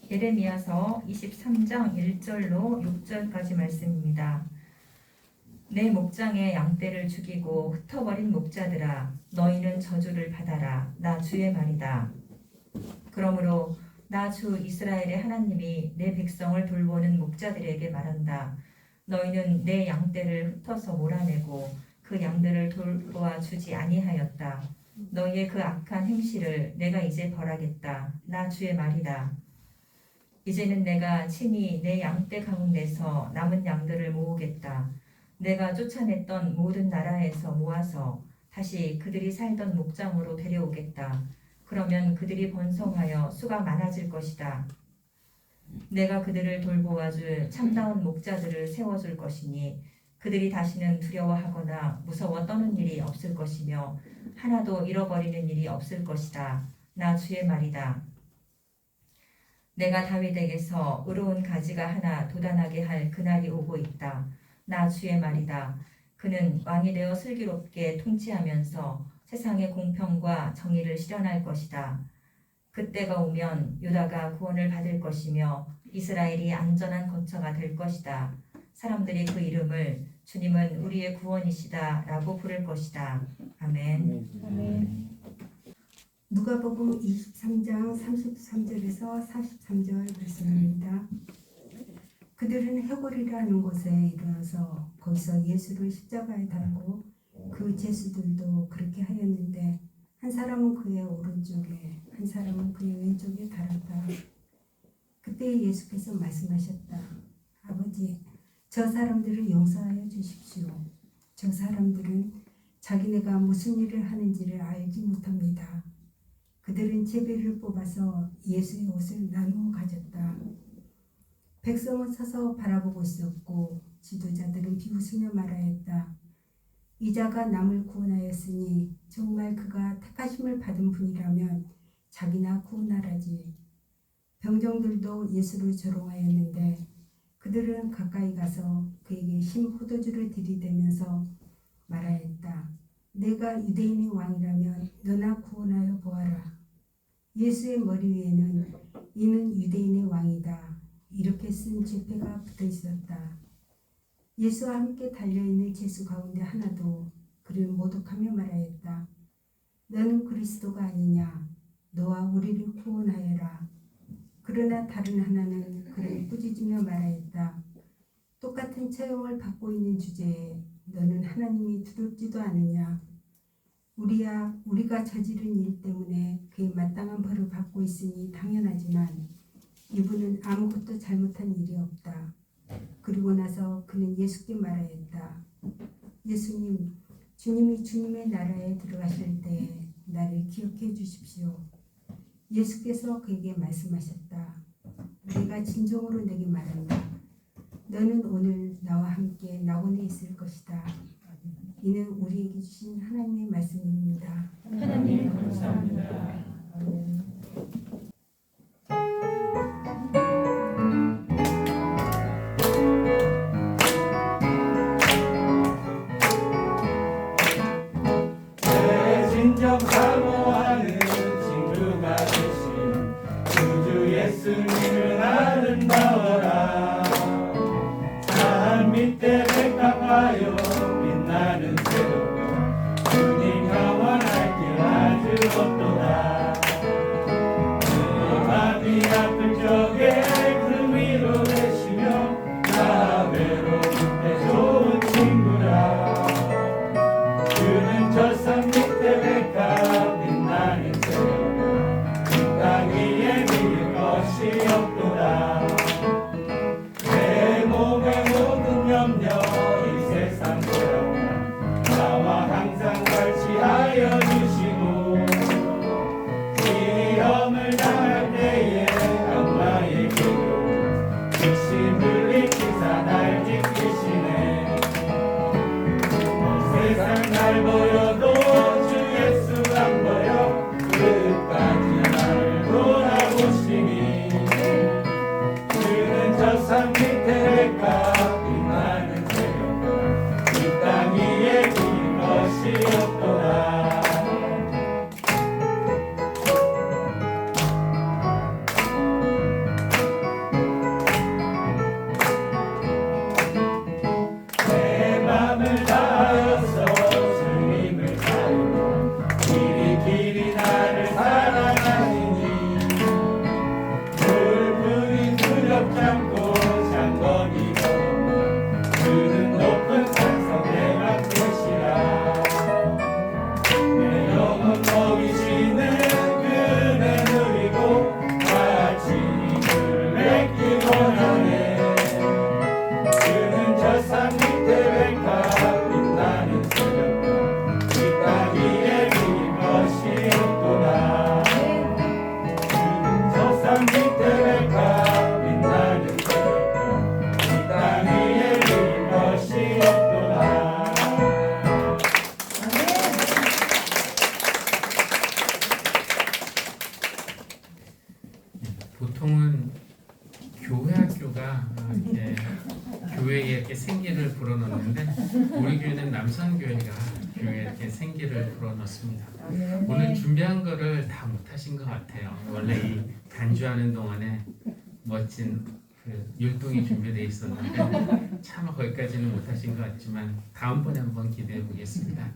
예레미야서 23장 1절로 6절까지 말씀입니다. 내 목장의 양떼를 죽이고 흩어버린 목자들아, 너희는 저주를 받아라. 나 주의 말이다. 그러므로 나 주 이스라엘의 하나님이 내 백성을 돌보는 목자들에게 말한다. 너희는 내 양떼를 흩어서 몰아내고 그 양들을 돌보아 주지 아니하였다. 너희의 그 악한 행실을 내가 이제 벌하겠다. 나 주의 말이다. 이제는 내가 친히 내 양떼 가운데서 남은 양들을 모으겠다. 내가 쫓아냈던 모든 나라에서 모아서 다시 그들이 살던 목장으로 데려오겠다. 그러면 그들이 번성하여 수가 많아질 것이다. 내가 그들을 돌보아줄 참다운 목자들을 세워줄 것이니 그들이 다시는 두려워하거나 무서워 떠는 일이 없을 것이며 하나도 잃어버리는 일이 없을 것이다. 나 주의 말이다. 내가 다윗에게서 의로운 가지가 하나 돋아나게 할 그날이 오고 있다. 나 주의 말이다. 그는 왕이 되어 슬기롭게 통치하면서 세상의 공평과 정의를 실현할 것이다. 그때가 오면 유다가 구원을 받을 것이며 이스라엘이 안전한 거처가 될 것이다. 사람들이 그 이름을 주님은 우리의 구원이시다 라고 부를 것이다. 아멘. 아멘. 누가복음 23장 33절에서 43절 말씀입니다. 그들은 해골이라는 곳에 이르러서 거기서 예수를 십자가에 달고 그 제수들도 그렇게 하였는데 한 사람은 그의 오른쪽에 한 사람은 그의 왼쪽에 달았다. 그때 예수께서 말씀하셨다. 아버지, 저 사람들을 용서하여 주십시오. 저 사람들은 자기네가 무슨 일을 하는지를 알지 못합니다. 그들은 제비를 뽑아서 예수의 옷을 나누어 가졌다. 백성은 서서 바라보고 있었고 지도자들은 비웃으며 말하였다. 이자가 남을 구원하였으니 정말 그가 택하심을 받은 분이라면 자기나 구원하라지. 병정들도 예수를 조롱하였는데 그들은 가까이 가서 그에게 신 포도주를 들이대면서 말하였다. 내가 유대인의 왕이라면 너나 구원하여 보아라. 예수의 머리 위에는 이는 유대인의 왕이다. 이렇게 쓴 지폐가 붙어 있었다. 예수와 함께 달려있는 제수 가운데 하나도 그를 모독하며 말하였다. 너는 그리스도가 아니냐? 너와 우리를 구원하여라. 그러나 다른 하나는 그를 꾸짖으며 말하였다. 똑같은 처형을 받고 있는 주제에 너는 하나님이 두렵지도 않으냐? 우리가 저지른 일 때문에 그에 마땅한 벌을 받고 있으니 당연하지만 이분은 아무것도 잘못한 일이 없다. 그리고 나서 그는 예수께 말하였다. 예수님, 주님이 주님의 나라에 들어가실 때에 나를 기억해 주십시오. 예수께서 그에게 말씀하셨다. 내가 진정으로 내게 말한다. 너는 오늘 나와 함께 낙원에 있을 것이다. 이는 우리에게 주신 하나님의 말씀입니다. 하나님 감사합니다. 내 진정 사모하는 친구가 되신 구주 예수님을 아름다워라. 산 밑에 백합하여 빛나는 새벽별 주님 영원할 길 아주 없도다. 내 맘이 아플 적에 그 위로 되시며 나 외로울 때 좋은 친구라. 그는 저 산 밑에 백합 빛나는 새벽별 땅 위에 믿을 것이 없도다. 내 몸의 모든 염려 이 세상 소용나 나와 보통은 교회 학교가 이렇게 교회에 이렇게 생기를 불어넣는데 우리 교회는 남산교회가 교회에 이렇게 생기를 불어넣습니다. 오늘 준비한 거를 다 못하신 것 같아요. 원래 이 단주하는 동안에 멋진 그 율동이 준비되어 있었는데 차마 거기까지는 못하신 것 같지만 다음번에 한번 기대해 보겠습니다.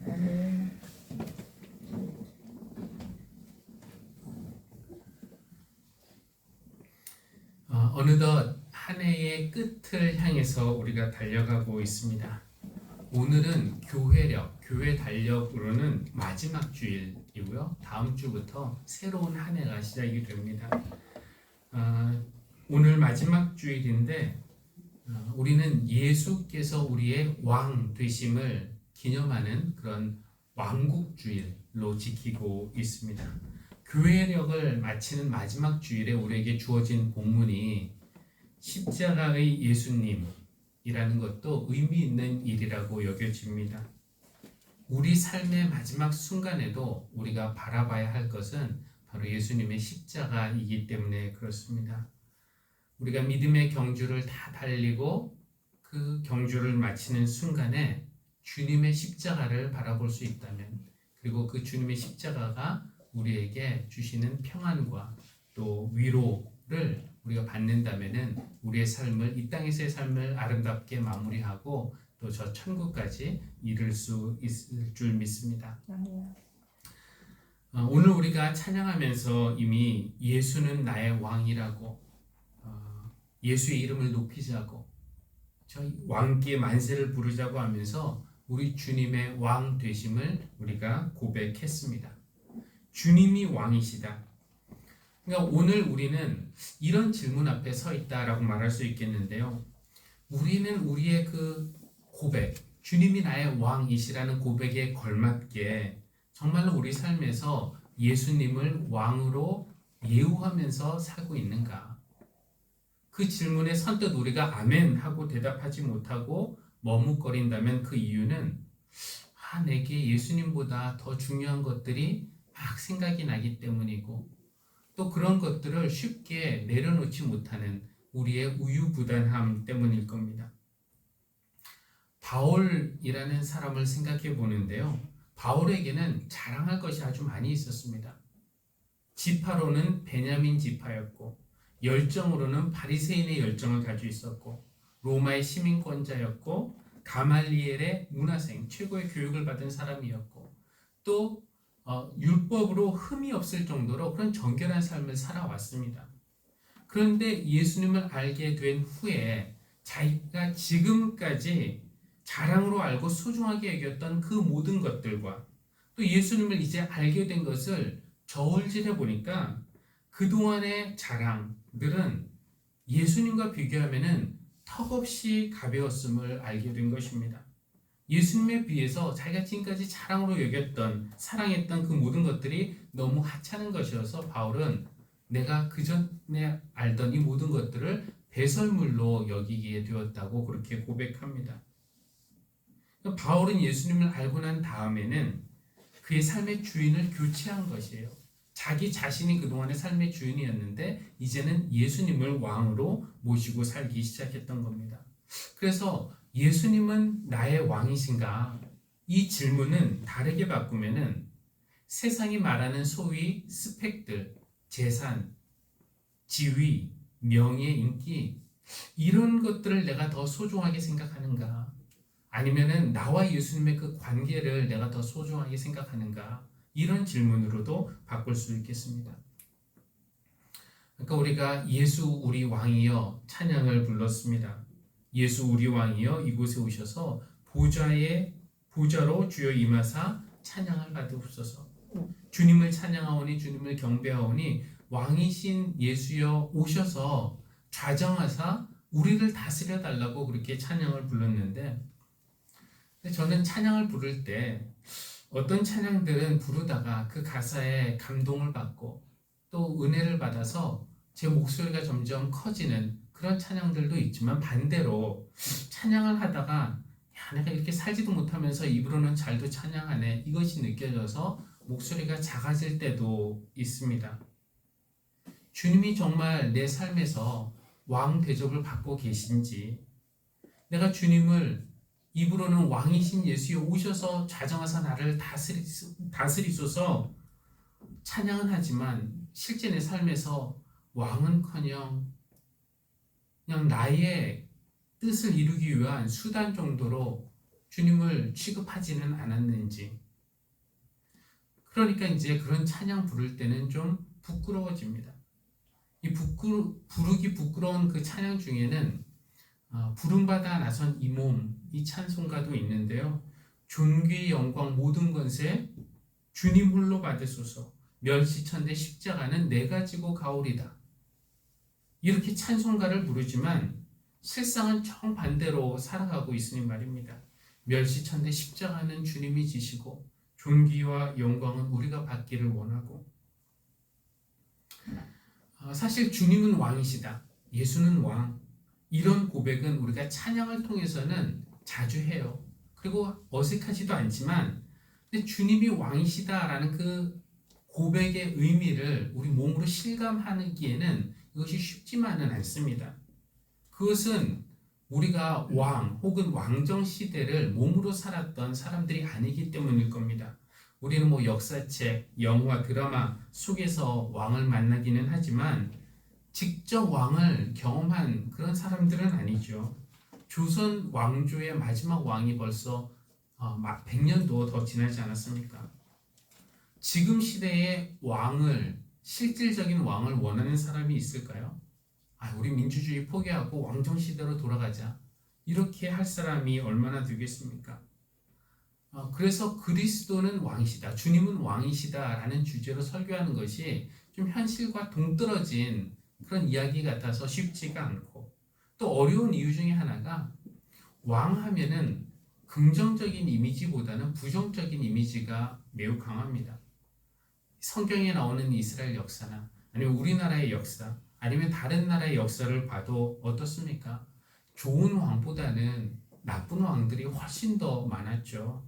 어느덧 한 해의 끝을 향해서 우리가 달려가고 있습니다. 오늘은 교회 달력으로는 마지막 주일이고요. 다음 주부터 새로운 한 해가 시작이 됩니다. 오늘 마지막 주일인데 우리는 예수께서 우리의 왕 되심을 기념하는 그런 왕국주일로 지키고 있습니다. 교회력을 마치는 마지막 주일에 우리에게 주어진 본문이 십자가의 예수님이라는 것도 의미 있는 일이라고 여겨집니다. 우리 삶의 마지막 순간에도 우리가 바라봐야 할 것은 바로 예수님의 십자가이기 때문에 그렇습니다. 우리가 믿음의 경주를 다 달리고 그 경주를 마치는 순간에 주님의 십자가를 바라볼 수 있다면, 그리고 그 주님의 십자가가 우리에게 주시는 평안과 또 위로를 우리가 받는다면은 우리의 삶을, 이 땅에서의 삶을 아름답게 마무리하고 또 저 천국까지 이룰 수 있을 줄 믿습니다. 오늘 우리가 찬양하면서 이미 예수는 나의 왕이라고, 예수의 이름을 높이자고, 저희 왕께 만세를 부르자고 하면서 우리 주님의 왕 되심을 우리가 고백했습니다. 주님이 왕이시다. 그러니까 오늘 우리는 이런 질문 앞에 서 있다라고 말할 수 있겠는데요. 우리는 우리의 그 고백, 주님이 나의 왕이시라는 고백에 걸맞게 정말로 우리 삶에서 예수님을 왕으로 예우하면서 살고 있는가? 그 질문에 선뜻 우리가 아멘 하고 대답하지 못하고 머뭇거린다면 그 이유는 내게 예수님보다 더 중요한 것들이 막 생각이 나기 때문이고, 또 그런 것들을 쉽게 내려놓지 못하는 우리의 우유부단함 때문일 겁니다. 바울이라는 사람을 생각해 보는데요. 바울에게는 자랑할 것이 아주 많이 있었습니다. 지파로는 베냐민 지파였고, 열정으로는 바리새인의 열정을 가지고 있었고, 로마의 시민권자였고, 가말리엘의 문화생, 최고의 교육을 받은 사람이었고, 또 율법으로 흠이 없을 정도로 그런 정결한 삶을 살아왔습니다. 그런데 예수님을 알게 된 후에 자기가 지금까지 자랑으로 알고 소중하게 여겼던 그 모든 것들과 또 예수님을 이제 알게 된 것을 저울질해 보니까 그동안의 자랑들은 예수님과 비교하면은 턱없이 가벼웠음을 알게 된 것입니다. 예수님에 비해서 자기가 지금까지 자랑으로 여겼던, 사랑했던 그 모든 것들이 너무 하찮은 것이어서 바울은 내가 그전에 알던 이 모든 것들을 배설물로 여기게 되었다고 그렇게 고백합니다. 바울은 예수님을 알고 난 다음에는 그의 삶의 주인을 교체한 것이에요. 자기 자신이 그동안의 삶의 주인이었는데 이제는 예수님을 왕으로 모시고 살기 시작했던 겁니다. 그래서 예수님은 나의 왕이신가? 이 질문은 다르게 바꾸면은 세상이 말하는 소위 스펙들, 재산, 지위, 명예, 인기, 이런 것들을 내가 더 소중하게 생각하는가? 아니면은 나와 예수님의 그 관계를 내가 더 소중하게 생각하는가? 이런 질문으로도 바꿀 수 있겠습니다. 그러니까 우리가 예수 우리 왕이여 찬양을 불렀습니다. 예수 우리 왕이여 이곳에 오셔서 보좌로 주여 임하사 찬양을 받으옵소서. 주님을 찬양하오니, 주님을 경배하오니 왕이신 예수여 오셔서 좌정하사 우리를 다스려 달라고 그렇게 찬양을 불렀는데, 저는 찬양을 부를 때 어떤 찬양들은 부르다가 그 가사에 감동을 받고 또 은혜를 받아서 제 목소리가 점점 커지는 그런 찬양들도 있지만, 반대로 찬양을 하다가 내가 이렇게 살지도 못하면서 입으로는 잘도 찬양하네, 이것이 느껴져서 목소리가 작아질 때도 있습니다. 주님이 정말 내 삶에서 왕 대접을 받고 계신지, 내가 주님을 입으로는 왕이신 예수여 오셔서 좌정하사 나를 다스리소서 찬양은 하지만 실제 내 삶에서 왕은커녕 그냥 나의 뜻을 이루기 위한 수단 정도로 주님을 취급하지는 않았는지. 그러니까 이제 그런 찬양 부를 때는 좀 부끄러워집니다. 이 부르기 부끄러운 그 찬양 중에는 부름받아 나선 이 몸, 이 찬송가도 있는데요. 존귀 영광 모든 권세 주님 홀로 받으소서 멸시천대 십자가는 내가 지고 가오리다. 이렇게 찬송가를 부르지만 실상은 정반대로 살아가고 있으니 말입니다. 멸시천대 십자가는 주님이 지시고 존귀와 영광은 우리가 받기를 원하고, 사실 주님은 왕이시다, 예수는 왕, 이런 고백은 우리가 찬양을 통해서는 자주 해요. 그리고 어색하지도 않지만, 근데 주님이 왕이시다라는 그 고백의 의미를 우리 몸으로 실감하기에는 이것이 쉽지만은 않습니다. 그것은 우리가 왕 혹은 왕정 시대를 몸으로 살았던 사람들이 아니기 때문일 겁니다. 우리는 뭐 역사책, 영화, 드라마 속에서 왕을 만나기는 하지만 직접 왕을 경험한 그런 사람들은 아니죠. 조선 왕조의 마지막 왕이 벌써 100년도 더 지나지 않았습니까? 지금 시대의 왕을, 실질적인 왕을 원하는 사람이 있을까요? 우리 민주주의 포기하고 왕정 시대로 돌아가자, 이렇게 할 사람이 얼마나 되겠습니까? 그래서 그리스도는 왕이시다, 주님은 왕이시다 라는 주제로 설교하는 것이 좀 현실과 동떨어진 그런 이야기 같아서 쉽지가 않고, 또 어려운 이유 중에 하나가 왕하면은 긍정적인 이미지보다는 부정적인 이미지가 매우 강합니다. 성경에 나오는 이스라엘 역사나 아니면 우리나라의 역사 아니면 다른 나라의 역사를 봐도 어떻습니까? 좋은 왕보다는 나쁜 왕들이 훨씬 더 많았죠.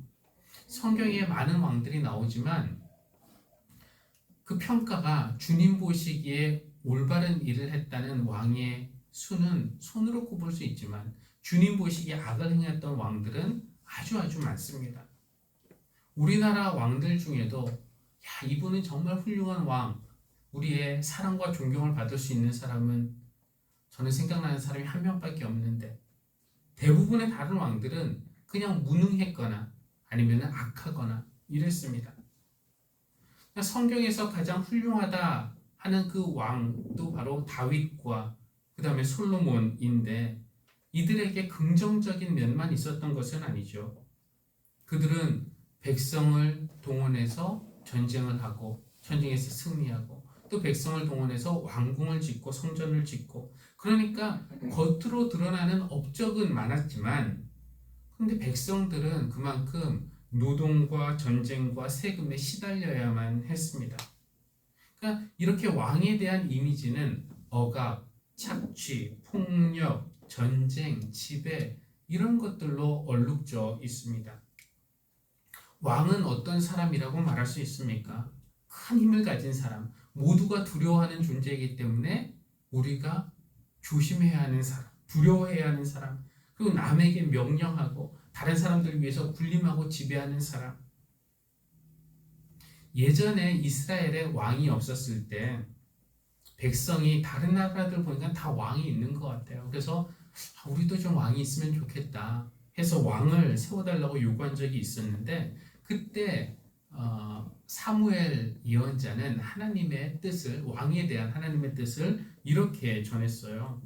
성경에 많은 왕들이 나오지만 그 평가가 주님 보시기에 올바른 일을 했다는 왕의 수는 손으로 꼽을 수 있지만 주님 보시기에 악을 행했던 왕들은 아주 많습니다. 우리나라 왕들 중에도 이분은 정말 훌륭한 왕, 우리의 사랑과 존경을 받을 수 있는 사람은 저는 생각나는 사람이 한 명밖에 없는데, 대부분의 다른 왕들은 그냥 무능했거나 아니면 악하거나 이랬습니다. 성경에서 가장 훌륭하다 하는 그 왕도 바로 다윗과 그 다음에 솔로몬인데, 이들에게 긍정적인 면만 있었던 것은 아니죠. 그들은 백성을 동원해서 전쟁을 하고 전쟁에서 승리하고, 또 백성을 동원해서 왕궁을 짓고 성전을 짓고, 그러니까 겉으로 드러나는 업적은 많았지만 근데 백성들은 그만큼 노동과 전쟁과 세금에 시달려야만 했습니다. 그러니까 이렇게 왕에 대한 이미지는 억압, 착취, 폭력, 전쟁, 지배, 이런 것들로 얼룩져 있습니다. 왕은 어떤 사람이라고 말할 수 있습니까? 큰 힘을 가진 사람, 모두가 두려워하는 존재이기 때문에 우리가 조심해야 하는 사람, 두려워해야 하는 사람, 그리고 남에게 명령하고 다른 사람들을 위해서 군림하고 지배하는 사람. 예전에 이스라엘에 왕이 없었을 때 백성이 다른 나라들 보니까 다 왕이 있는 것 같아요. 그래서 우리도 좀 왕이 있으면 좋겠다 해서 왕을 세워달라고 요구한 적이 있었는데, 그때 사무엘 예언자는 하나님의 뜻을, 왕에 대한 하나님의 뜻을 이렇게 전했어요.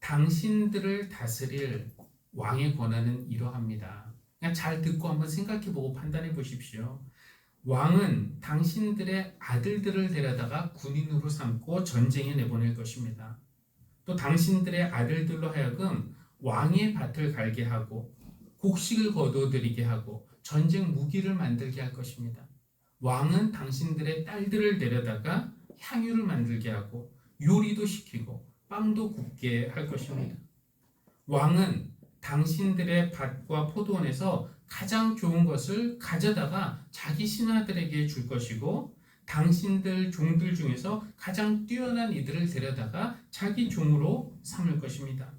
당신들을 다스릴 왕의 권한은 이러합니다. 그냥 잘 듣고 한번 생각해보고 판단해 보십시오. 왕은 당신들의 아들들을 데려다가 군인으로 삼고 전쟁에 내보낼 것입니다. 또 당신들의 아들들로 하여금 왕의 밭을 갈게 하고 곡식을 거둬들이게 하고 전쟁 무기를 만들게 할 것입니다. 왕은 당신들의 딸들을 데려다가 향유를 만들게 하고 요리도 시키고 빵도 굽게 할 것입니다. 왕은 당신들의 밭과 포도원에서 가장 좋은 것을 가져다가 자기 신하들에게 줄 것이고, 당신들 종들 중에서 가장 뛰어난 이들을 데려다가 자기 종으로 삼을 것입니다.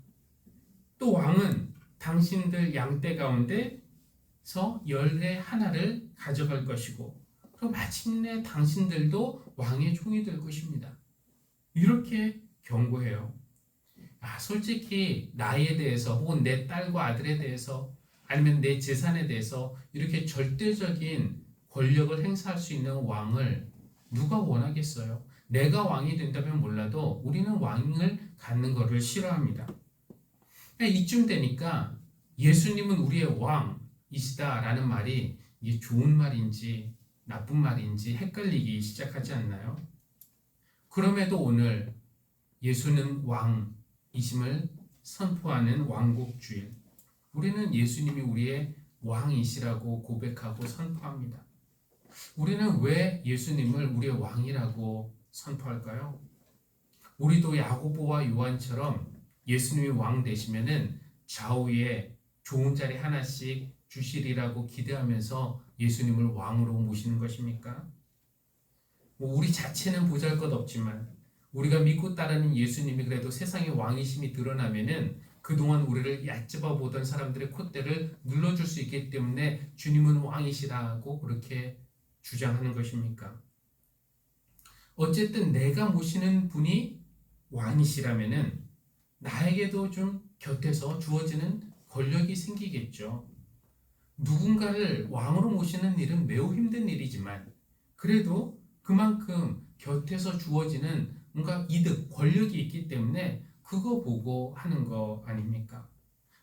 또 왕은 당신들 양떼 가운데서 열의 하나를 가져갈 것이고 그리고 마침내 당신들도 왕의 종이 될 것입니다. 이렇게 경고해요. 솔직히 나에 대해서 혹은 내 딸과 아들에 대해서 아니면 내 재산에 대해서 이렇게 절대적인 권력을 행사할 수 있는 왕을 누가 원하겠어요? 내가 왕이 된다면 몰라도 우리는 왕을 갖는 것을 싫어합니다. 이쯤 되니까 예수님은 우리의 왕이시다라는 말이 이게 좋은 말인지 나쁜 말인지 헷갈리기 시작하지 않나요? 그럼에도 오늘 예수는 왕이심을 선포하는 왕국주일, 우리는 예수님이 우리의 왕이시라고 고백하고 선포합니다. 우리는 왜 예수님을 우리의 왕이라고 선포할까요? 우리도 야고보와 요한처럼 예수님이 왕 되시면은 좌우에 좋은 자리 하나씩 주시리라고 기대하면서 예수님을 왕으로 모시는 것입니까? 우리 자체는 보잘것없지만 우리가 믿고 따르는 예수님이 그래도 세상의 왕이심이 드러나면은 그동안 우리를 얕잡아 보던 사람들의 콧대를 눌러줄 수 있기 때문에 주님은 왕이시라고 그렇게 주장하는 것입니까? 어쨌든 내가 모시는 분이 왕이시라면은 나에게도 좀 곁에서 주어지는 권력이 생기겠죠. 누군가를 왕으로 모시는 일은 매우 힘든 일이지만 그래도 그만큼 곁에서 주어지는 뭔가 이득, 권력이 있기 때문에 그거 보고 하는 거 아닙니까?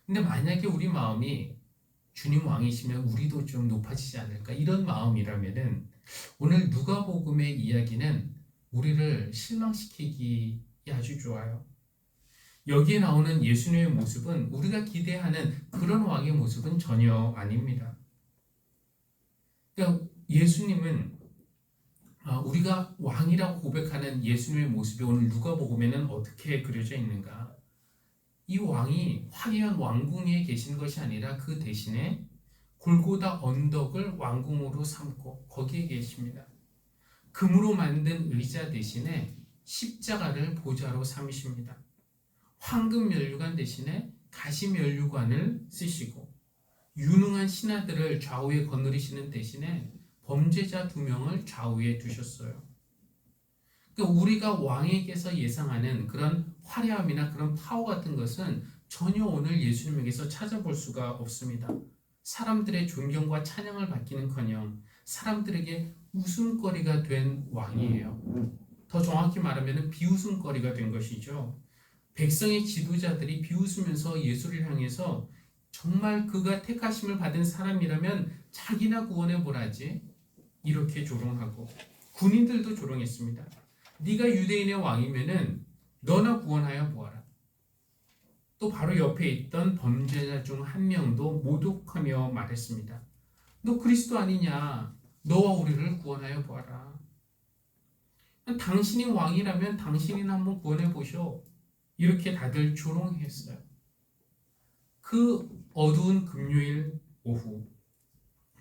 근데 만약에 우리 마음이 주님 왕이시면 우리도 좀 높아지지 않을까? 이런 마음이라면은 오늘 누가복음의 이야기는 우리를 실망시키기 아주 좋아요. 여기에 나오는 예수님의 모습은 우리가 기대하는 그런 왕의 모습은 전혀 아닙니다. 그러니까 예수님은 우리가 왕이라고 고백하는 예수님의 모습이 오늘 누가복음에는 어떻게 그려져 있는가? 이 왕이 화려한 왕궁에 계신 것이 아니라 그 대신에 골고다 언덕을 왕궁으로 삼고 거기에 계십니다. 금으로 만든 의자 대신에 십자가를 보좌로 삼으십니다. 황금 면류관 대신에 가시 면류관을 쓰시고 유능한 신하들을 좌우에 거느리시는 대신에 범죄자 2명을 좌우에 두셨어요. 그러니까 우리가 왕에게서 예상하는 그런 화려함이나 그런 파워 같은 것은 전혀 오늘 예수님에게서 찾아볼 수가 없습니다. 사람들의 존경과 찬양을 받기는커녕 사람들에게 웃음거리가 된 왕이에요. 더 정확히 말하면 비웃음거리가 된 것이죠. 백성의 지도자들이 비웃으면서 예수를 향해서 정말 그가 택하심을 받은 사람이라면 자기나 구원해 보라지 이렇게 조롱하고 군인들도 조롱했습니다. 네가 유대인의 왕이면은 너나 구원하여 보아라. 또 바로 옆에 있던 범죄자 중 한 명도 모독하며 말했습니다. 너 그리스도 아니냐? 너와 우리를 구원하여 보아라. 당신이 왕이라면 당신이나 한번 구원해 보쇼. 이렇게 다들 조롱했어요. 그 어두운 금요일 오후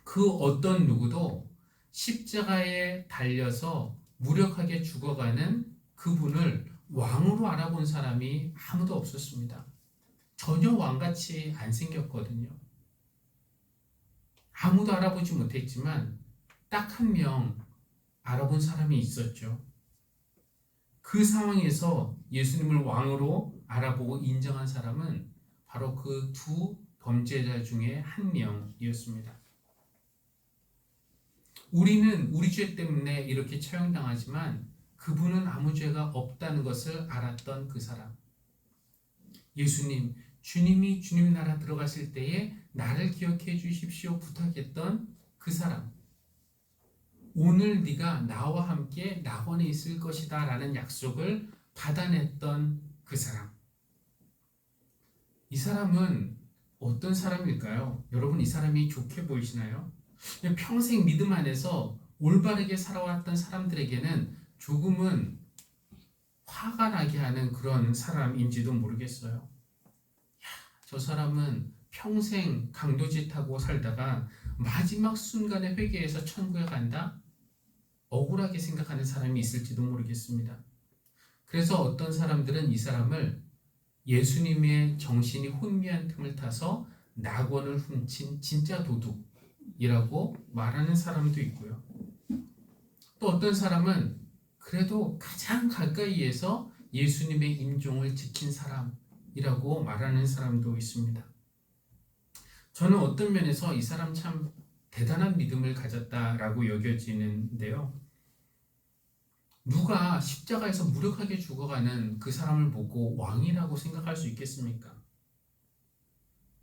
그 어떤 누구도 십자가에 달려서 무력하게 죽어가는 그분을 왕으로 알아본 사람이 아무도 없었습니다. 전혀 왕같이 안 생겼거든요. 아무도 알아보지 못했지만 딱 한 명 알아본 사람이 있었죠. 그 상황에서 예수님을 왕으로 알아보고 인정한 사람은 바로 그 2 범죄자 중에 한 명이었습니다. 우리는 우리 죄 때문에 이렇게 처형당하지만 그분은 아무 죄가 없다는 것을 알았던 그 사람. 예수님, 주님이 주님 나라 들어가실 때에 나를 기억해 주십시오 부탁했던 그 사람. 오늘 네가 나와 함께 낙원에 있을 것이다 라는 약속을 받아냈던 그 사람. 이 사람은 어떤 사람일까요? 여러분, 이 사람이 좋게 보이시나요? 평생 믿음 안에서 올바르게 살아왔던 사람들에게는 조금은 화가 나게 하는 그런 사람인지도 모르겠어요. 저 사람은 평생 강도짓하고 살다가 마지막 순간에 회개해서 천국에 간다? 억울하게 생각하는 사람이 있을지도 모르겠습니다. 그래서 어떤 사람들은 이 사람을 예수님의 정신이 혼미한 틈을 타서 낙원을 훔친 진짜 도둑이라고 말하는 사람도 있고요. 또 어떤 사람은 그래도 가장 가까이에서 예수님의 임종을 지킨 사람이라고 말하는 사람도 있습니다. 저는 어떤 면에서 이 사람 참 대단한 믿음을 가졌다라고 여겨지는데요. 누가 십자가에서 무력하게 죽어가는 그 사람을 보고 왕이라고 생각할 수 있겠습니까?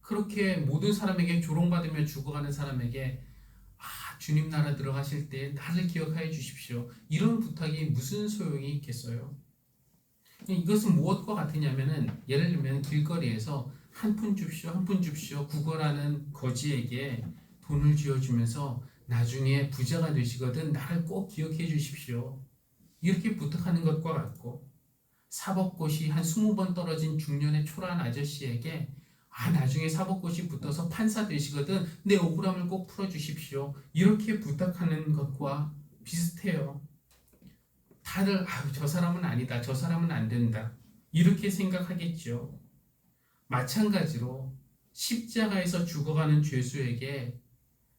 그렇게 모든 사람에게 조롱받으며 죽어가는 사람에게 주님 나라 들어가실 때 나를 기억하여 주십시오. 이런 부탁이 무슨 소용이 있겠어요? 이것은 무엇과 같으냐면은 예를 들면 길거리에서 한 푼 줍시오, 한 푼 줍시오 구걸하는 거지에게 돈을 쥐어주면서 나중에 부자가 되시거든 나를 꼭 기억해 주십시오. 이렇게 부탁하는 것과 같고, 사법고시 한 20번 떨어진 중년의 초라한 아저씨에게 나중에 사법고시 붙어서 판사 되시거든 내 억울함을 꼭 풀어주십시오. 이렇게 부탁하는 것과 비슷해요. 다들 저 사람은 아니다, 저 사람은 안 된다, 이렇게 생각하겠죠. 마찬가지로 십자가에서 죽어가는 죄수에게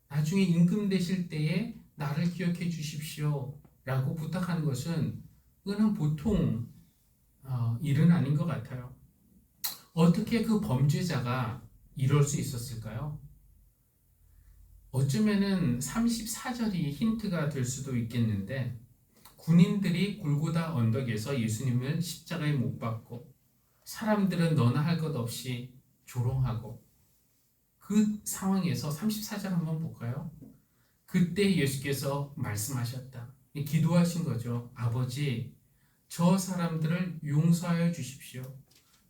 나중에 임금 되실 때에 나를 기억해 주십시오 라고 부탁하는 것은 그는 보통 일은 아닌 것 같아요. 어떻게 그 범죄자가 이럴 수 있었을까요? 어쩌면은 34절이 힌트가 될 수도 있겠는데, 군인들이 골고다 언덕에서 예수님을 십자가에 못 박고 사람들은 너나 할 것 없이 조롱하고, 그 상황에서 34절 한번 볼까요? 그때 예수께서 말씀하셨다. 기도하신 거죠. 아버지, 저 사람들을 용서하여 주십시오.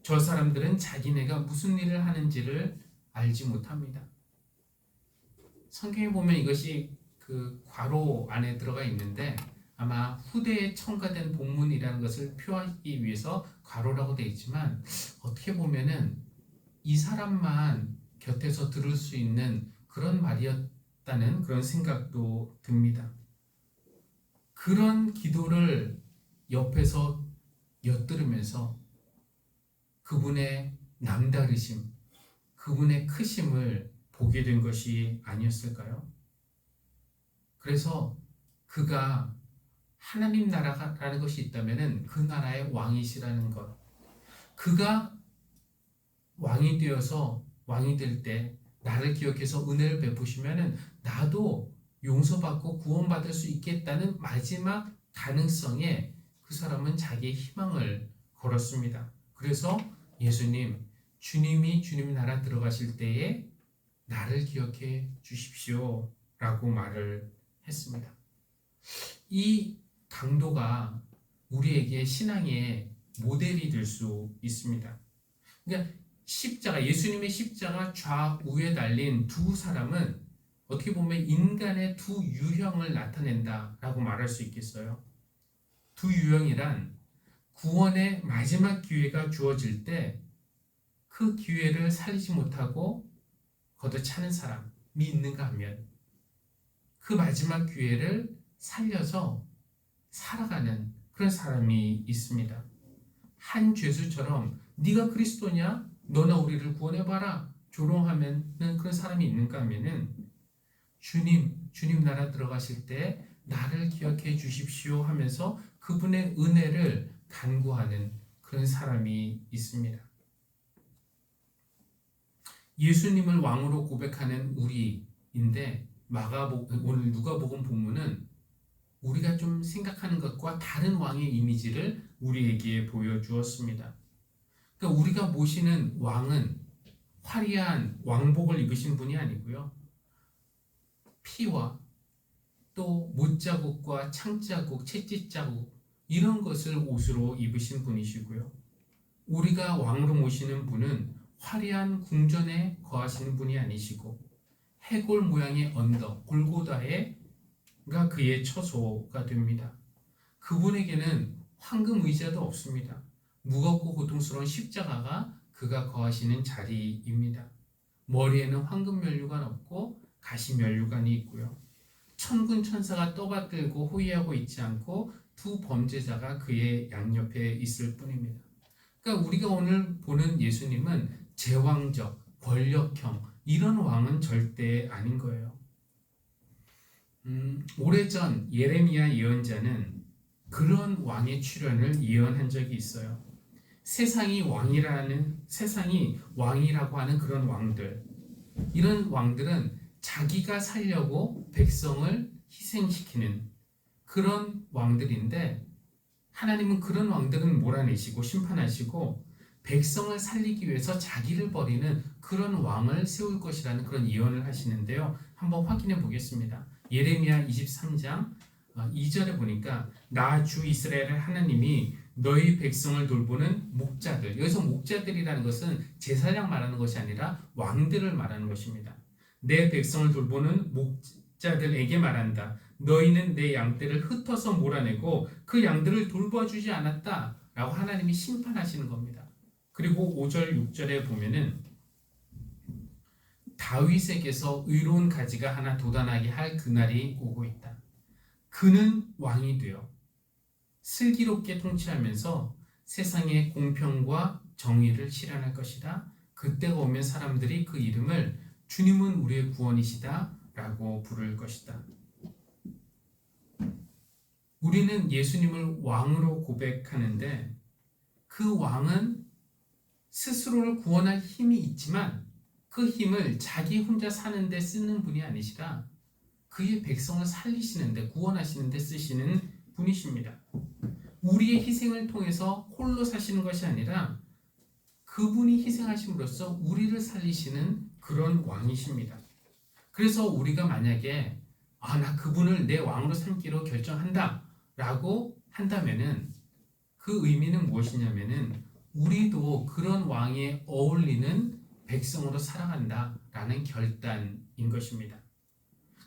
저 사람들은 자기네가 무슨 일을 하는지를 알지 못합니다. 성경에 보면 이것이 그 괄호 안에 들어가 있는데 아마 후대에 첨가된 본문이라는 것을 표하기 위해서 괄호라고 되어 있지만, 어떻게 보면은 이 사람만 곁에서 들을 수 있는 그런 말이었다는 그런 생각도 듭니다. 그런 기도를 옆에서 엿들으면서 그분의 남다르심, 그분의 크심을 보게 된 것이 아니었을까요? 그래서 그가 하나님 나라라는 것이 있다면 그 나라의 왕이시라는 것, 그가 왕이 되어서 왕이 될 때 나를 기억해서 은혜를 베푸시면 나도 용서받고 구원받을 수 있겠다는 마지막 가능성에 그 사람은 자기의 희망을 걸었습니다. 그래서 예수님, 주님이 주님 나라 들어가실 때에 나를 기억해 주십시오 라고 말을 했습니다. 이 강도가 우리에게 신앙의 모델이 될 수 있습니다. 그러니까 십자가, 예수님의 십자가 좌우에 달린 두 사람은 어떻게 보면 인간의 두 유형을 나타낸다라고 말할 수 있겠어요. 두 유형이란 구원의 마지막 기회가 주어질 때 그 기회를 살리지 못하고 걷어차는 사람이 있는가 하면, 그 마지막 기회를 살려서 살아가는 그런 사람이 있습니다. 한 죄수처럼 네가 그리스도냐? 너나 우리를 구원해봐라 조롱하는 그런 사람이 있는가 하면은, 주님 나라 들어가실 때 나를 기억해 주십시오 하면서 그분의 은혜를 간구하는 그런 사람이 있습니다. 예수님을 왕으로 고백하는 우리인데, 오늘 누가복음 본문은 우리가 좀 생각하는 것과 다른 왕의 이미지를 우리에게 보여주었습니다. 그러니까 우리가 모시는 왕은 화려한 왕복을 입으신 분이 아니고요, 피와 또 못자국과 창자국, 채찍자국 이런 것을 옷으로 입으신 분이시고요, 우리가 왕으로 모시는 분은 화려한 궁전에 거하시는 분이 아니시고 해골 모양의 언덕 골고다가 그의 처소가 됩니다. 그분에게는 황금 의자도 없습니다. 무겁고 고통스러운 십자가가 그가 거하시는 자리입니다. 머리에는 황금 면류관 없고 가시 면류관이 있고요, 천군 천사가 떠받들고 호위하고 있지 않고 두 범죄자가 그의 양옆에 있을 뿐입니다. 그러니까 우리가 오늘 보는 예수님은 제왕적, 권력형 이런 왕은 절대 아닌 거예요. 오래전 예레미야 예언자는 그런 왕의 출현을 예언한 적이 있어요. 세상이 왕이라고 하는 그런 왕들, 이런 왕들은 자기가 살려고 백성을 희생시키는 그런 왕들인데, 하나님은 그런 왕들은 몰아내시고 심판하시고 백성을 살리기 위해서 자기를 버리는 그런 왕을 세울 것이라는 그런 예언을 하시는데요. 한번 확인해 보겠습니다. 예레미야 23장 2절에 보니까 나 주 이스라엘의 하나님이 너희 백성을 돌보는 목자들, 여기서 목자들이라는 것은 제사장 말하는 것이 아니라 왕들을 말하는 것입니다. 내 백성을 돌보는 목자들에게 말한다. 너희는 내 양떼를 흩어서 몰아내고 그 양들을 돌봐주지 않았다 라고 하나님이 심판하시는 겁니다. 그리고 5절 6절에 보면은 다윗에게서 의로운 가지가 하나 돋아나게 할 그날이 오고 있다. 그는 왕이 되어 슬기롭게 통치하면서 세상의 공평과 정의를 실현할 것이다. 그때가 오면 사람들이 그 이름을 주님은 우리의 구원이시다 라고 부를 것이다. 우리는 예수님을 왕으로 고백하는데 그 왕은 스스로를 구원할 힘이 있지만 그 힘을 자기 혼자 사는데 쓰는 분이 아니시라 그의 백성을 살리시는데, 구원하시는데 쓰시는 분이십니다. 우리의 희생을 통해서 홀로 사시는 것이 아니라 그분이 희생하심으로써 우리를 살리시는 그런 왕이십니다. 그래서 우리가 만약에 나 그분을 내 왕으로 삼기로 결정한다 라고 한다면은 그 의미는 무엇이냐면은 우리도 그런 왕에 어울리는 백성으로 살아간다 라는 결단인 것입니다.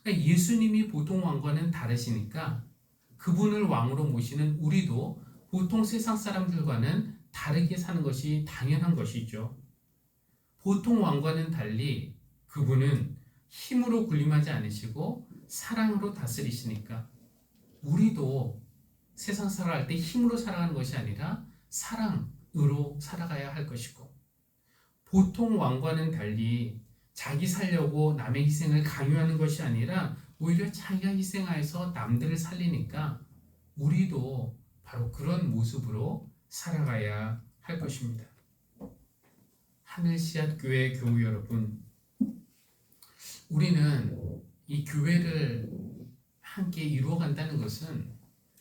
그러니까 예수님이 보통 왕과는 다르시니까 그분을 왕으로 모시는 우리도 보통 세상 사람들과는 다르게 사는 것이 당연한 것이죠. 보통 왕과는 달리 그분은 힘으로 군림하지 않으시고 사랑으로 다스리시니까 우리도 세상 살아갈 때 힘으로 살아가는 것이 아니라 사랑으로 살아가야 할 것이고, 보통 왕과는 달리 자기 살려고 남의 희생을 강요하는 것이 아니라 오히려 자기가 희생하여서 남들을 살리니까 우리도 바로 그런 모습으로 살아가야 할 것입니다. 하늘씨앗 교회 교우 여러분, 우리는 이 교회를 함께 이루어간다는 것은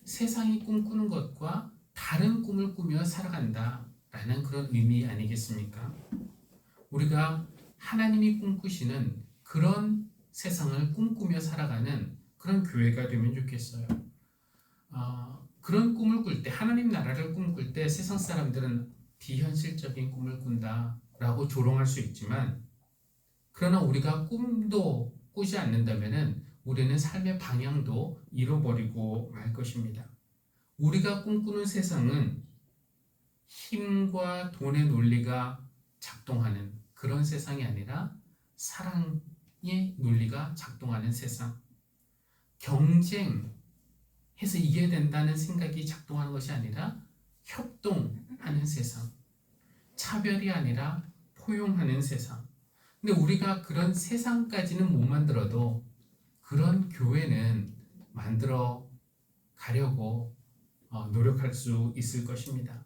세상이 꿈꾸는 것과 다른 꿈을 꾸며 살아간다라는 그런 의미 아니겠습니까? 우리가 하나님이 꿈꾸시는 그런 세상을 꿈꾸며 살아가는 그런 교회가 되면 좋겠어요. 그런 꿈을 꿀 때, 하나님 나라를 꿈꿀 때 세상 사람들은 비현실적인 꿈을 꾼다라고 조롱할 수 있지만, 그러나 우리가 꿈도 꾸지 않는다면은 우리는 삶의 방향도 잃어버리고 말 것입니다. 우리가 꿈꾸는 세상은 힘과 돈의 논리가 작동하는 그런 세상이 아니라 사랑의 논리가 작동하는 세상, 경쟁해서 이겨야 된다는 생각이 작동하는 것이 아니라 협동하는 세상, 차별이 아니라 포용하는 세상. 근데 우리가 그런 세상까지는 못 만들어도 그런 교회는 만들어 가려고 노력할 수 있을 것입니다.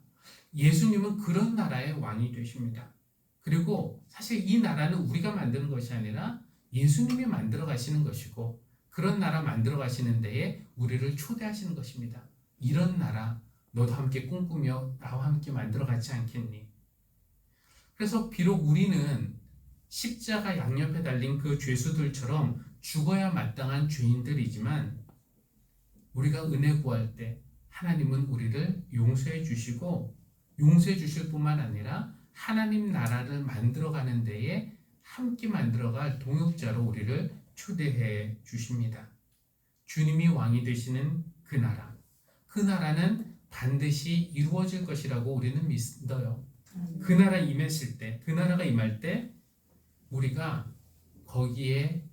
예수님은 그런 나라의 왕이 되십니다. 그리고 사실 이 나라는 우리가 만드는 것이 아니라 예수님이 만들어 가시는 것이고, 그런 나라 만들어 가시는 데에 우리를 초대하시는 것입니다. 이런 나라 너도 함께 꿈꾸며 나와 함께 만들어 가지 않겠니? 그래서 비록 우리는 십자가 양옆에 달린 그 죄수들처럼 죽어야 마땅한 죄인들이지만, 우리가 은혜 구할 때 하나님은 우리를 용서해 주시고, 용서해 주실 뿐만 아니라 하나님 나라를 만들어가는 데에 함께 만들어갈 동역자로 우리를 초대해 주십니다. 주님이 왕이 되시는 그 나라, 그 나라는 반드시 이루어질 것이라고 우리는 믿어요. 그 나라 임했을 때, 그 나라가 임할 때 우리가 거기에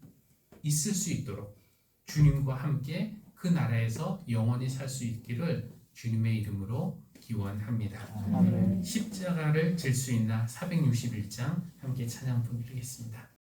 있을 수 있도록 주님과 함께 그 나라에서 영원히 살 수 있기를 주님의 이름으로 기원합니다. 아멘. 십자가를 질 수 있나 461장 함께 찬양 부르겠습니다.